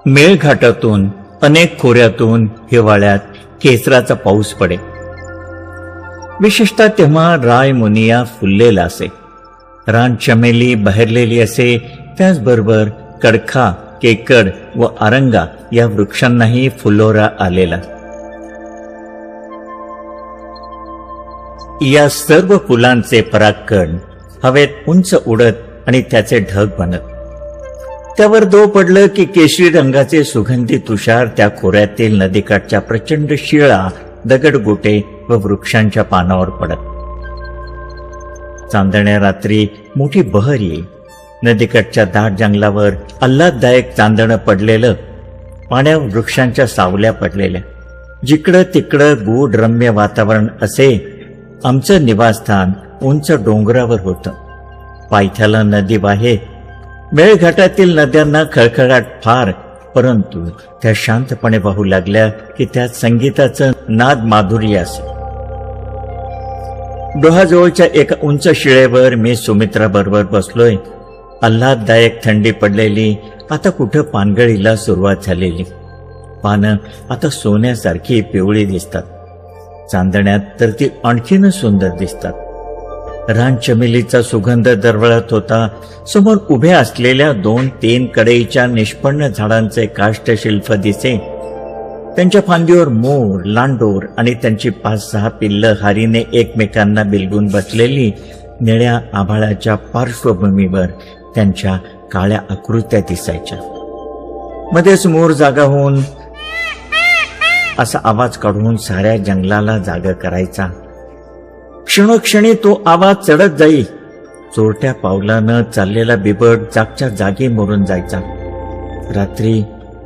मेळघाटातून अनेक खोऱ्यातून हिवाळ्यात केसराचा पाऊस पडे. विशेषतः तेव्हा राय मुनिया फुललेला असे, रान चमेली बहरलेली असे. त्याचबरोबर कडखा, केकड व आरंगा या वृक्षांनाही फुलोरा आलेला. या सर्व फुलांचे परागकण हवेत उंच उडत आणि त्याचे ढग बनत. त्यावर दव पडलं की केशरी रंगाचे सुगंधी तुषार त्या खोऱ्यातील नदीकाठच्या प्रचंड शिळा, दगडगोटे व वृक्षांच्या पानावर पडत. चांदण्या रात्री मोठी बहर येई. नदीकाठच्या दाट जंगलावर आल्हाददायक चांदणं पडलेलं, पाण्यावर वृक्षांच्या सावल्या पडलेल्या. जिकडं तिकडं गूढ रम्य वातावरण असे. आमचं निवासस्थान उंच डोंगरावर होतं. पायथ्याला नदी वाहे. मेळघाटातील नद्यांना खळखळाट फार, परंतु त्या शांतपणे वाहू लागल्या की त्यात संगीताचं नाद माधुर्य असे. डोहाजवळच्या एका उंच शिळेवर मी सुमित्रा बरोबर बसलोय. आल्हाददायक थंडी पडलेली, आता कुठं पानगळीला सुरुवात झालेली. पानं आता सोन्यासारखी पिवळी दिसतात. चांदण्यात तर ती आणखीनच सुंदर दिसतात. रान चमेलीचा सुगंध दरवळत होता. समोर उभ्या असलेल्या 2-3 कडेच्या निष्पन्न झाडांचे काष्ठशिल्प दिसे. त्यांच्या फांदीवर मोर, लांडोर आणि त्यांची 5-6 पिल्लं हारीने एकमेकांना बिलगून बसलेली. निळ्या आभाळाच्या पार्श्वभूमीवर त्यांच्या काळ्या आकृत्या दिसायच्या. मध्येच मोर जागा होऊन असा आवाज काढून साऱ्या जंगलाला जागा करायचा. क्षणोक्षणी तो आवाज चढत जाई. चोरट्या पावलानं चाललेला बिबट जागच्या जागी मरून जायचा. रात्री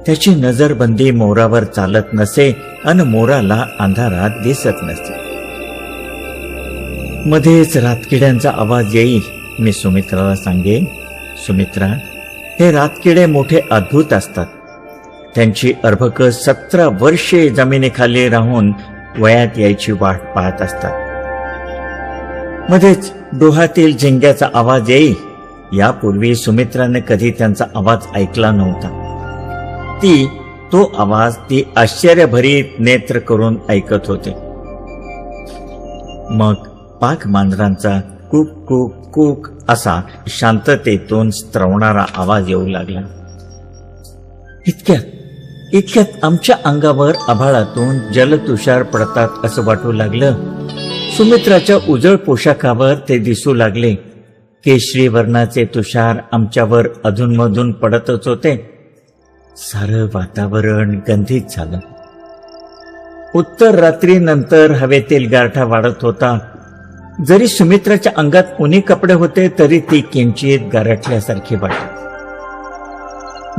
त्याची नजरबंदी मोरावर चालत नसे आणि मोराला अंधारात दिसत नसे. मध्येच रातकिड्यांचा आवाज येई. मी सुमित्राला सांगे, सुमित्रा, हे रातकिडे मोठे अद्भुत असतात. त्यांची अर्भकं 17 वर्षे जमिनीखाली राहून वयात यायची वाट पाहत असतात. मध्येच डोहातील झिंग्याचा आवाज येई. यापूर्वी सुमित्राने कधी त्यांचा आवाज ऐकला नव्हता. तो आवाज ती आश्चर्यभरीत नेत्र करून ऐकत होते. मग पाक मांजरांचा कुक कुक कुक असा शांततेतून स्त्रवणारा आवाज येऊ लागला. इतक्यात आमच्या अंगावर आभाळातून जलतुषार पडतात असं वाटू लागलं. सुमित्राच्या उजळ पोशाखावर ते दिसू लागले. केशरी वर्णाचे तुषार आमच्यावर अधूनमधून पडतच होते. सारं वातावरण गंधित झालं. उत्तर रात्रीनंतर हवेतील गारठा वाढत होता. जरी सुमित्राच्या अंगात उनी कपडे होते तरी ती किंचित गारठल्यासारखी वाटत.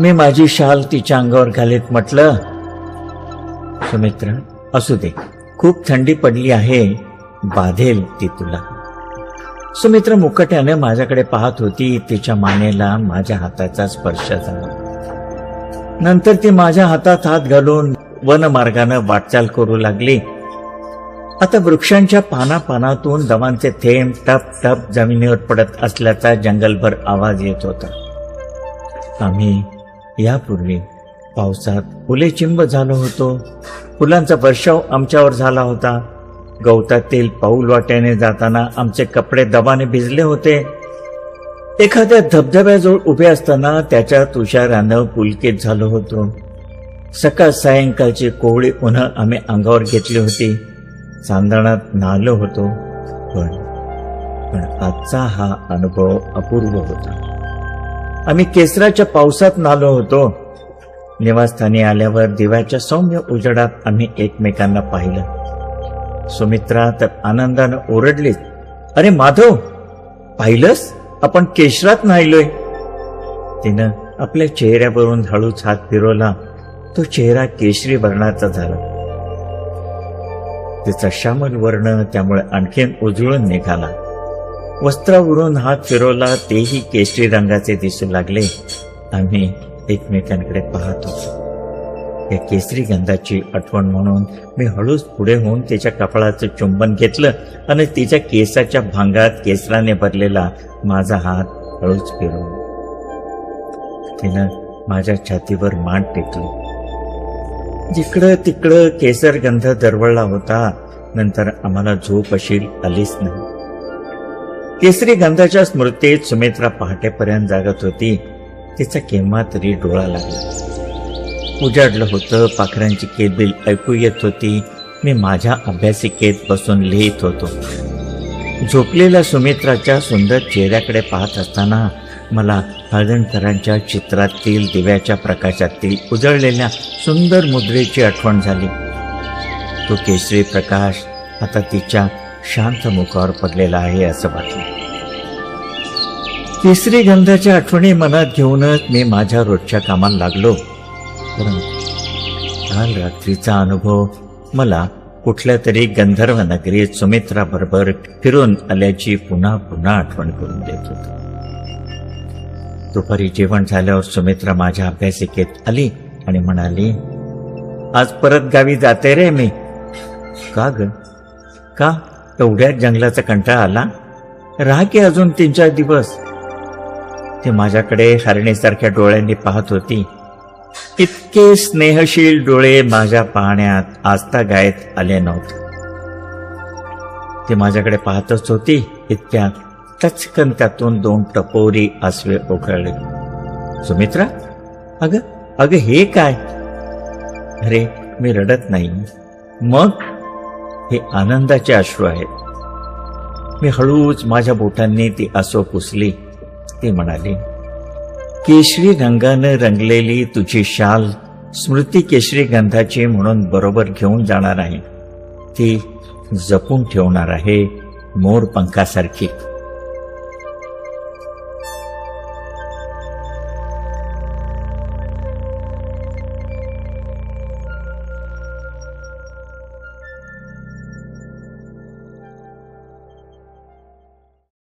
मी माझी शाल तिच्या अंगावर घालीत म्हटलं, सुमित्रा, असू दे, खूप थंडी पडली आहे, बाधेल ती तुला. सुमित्रा मुकाट्याने माझ्याकडे पाहत होती. तिच्या मानेला माझ्या हाताचा स्पर्श झाला. नंतर ती माझ्या हातात हात घालून वनमार्गानं वाटचाल करू लागली. आता वृक्षांच्या पानापानातून दवांचे थेंब टप टप जमिनीवर पडत असल्याचा जंगलभर आवाज येत होता. आम्ही यापूर्वी पावसात उलेचिंब झालो होतो. फुलांचा वर्षाव आमच्यावर झाला होता. गवतातील पाऊल वाट्याने जाताना आमचे कपडे दवाने भिजले होते. एखाद्या धबधब्याजवळ उभे असताना त्याच्या तुषारानं पुलकित झालो होतो. सकाळ सायंकाळची कोवळी उन्हं आम्ही अंगावर घेतली होती. चांदणात न्हालो होतो. पण आजचा हा अनुभव अपूर्व होता. आम्ही केसराच्या पावसात न्हालो होतो. निवासस्थानी आल्यावर दिव्याच्या सौम्य उजेडात आम्ही एकमेकांना पाहिलं. सुमित्रा तर आनंदानं ओरडलीच, अरे माधव, पाहिलंस, आपण केशरात न्हायलोय. तिनं आपल्या चेहऱ्यावरून हळूच हात फिरवला. तो चेहरा केशरी वर्णाचा झाला. तिचा श्यामल वर्ण त्यामुळे आणखीन उजळून निघाला. वस्त्रावरून हात फिरवला, तेही केशरी रंगाचे दिसू लागले. आम्ही एकमेकांकडे पाहत होतो. या केसरी गंधाची आठवण म्हणून मी हळूच पुढे होऊन तिच्या कपाळाचं चुंबन घेतलं आणि तिच्या केसाच्या भांगात केसराने भरलेला माझा हात हळूच फिरवला. तिनं माझ्या छातीवर मान टेकली. जिकडं तिकडं केसर गंध दरवळला होता. नंतर आम्हाला झोप अशी आलीच नाही. केसरी गंधाच्या स्मृतीत सुमित्रा पहाटेपर्यंत जागत होती. तिचा केव्हा तरी डोळा लागला. उजाडलं होतं. पाखरांची केलबिल ऐकू येत होती. मी माझ्या अभ्यासिकेत बसून लिहित होतो. झोपलेल्या सुमित्राच्या सुंदर चेहऱ्याकडे पाहत असताना मला हळदणकरांच्या चित्रातील दिव्याच्या प्रकाशातील उजळलेल्या सुंदर मुद्रेची आठवण झाली. तो केशरी प्रकाश आता तिच्या शांत मुखावर पडलेला आहे असं वाटलं. केसरी गंधाच्या आठवणी मनात घेऊनच मी माझ्या रोजच्या कामाला लागलो. परंतु काल रात्रीचा अनुभव मला कुठल्या तरी गंधर्व नगरीत सुमित्रा बरोबर फिरून आल्याची पुन्हा पुन्हा आठवण करून देत होती. दुपारी जेवण झाल्यावर सुमित्रा माझ्या अभ्यासिकेत आली आणि म्हणाली, आज परत गावी जाते रे मी. का ग? का? एवढ्याच जंगलाचा कंटाळा आला? राहा की अजून 3-4 दिवस. ती माझ्याकडे हरणीसारख्या डोळ्यांनी पाहत होती. इतके स्नेहशील डोळे माझ्या पाहण्यात आजतागायत आले नव्हते. ती माझ्याकडे पाहतच होती. इतक्यात टचकन त्यातून 2 टपोरी आसवे ओघळले. सुमित्रा, अगं हे काय? अरे, मी रडत नाही. मग हे आनंदाचे अश्रू आहेत. मी हळूच माझ्या बोटांनी ती आसव पुसली. ती म्हणाली, केशरी रंगानं रंगलेली तुझी शाल स्मृती केशरी गंधाची म्हणून बरोबर घेऊन जाणार आहे. ती जपून ठेवणार आहे मोरपंखासारखी.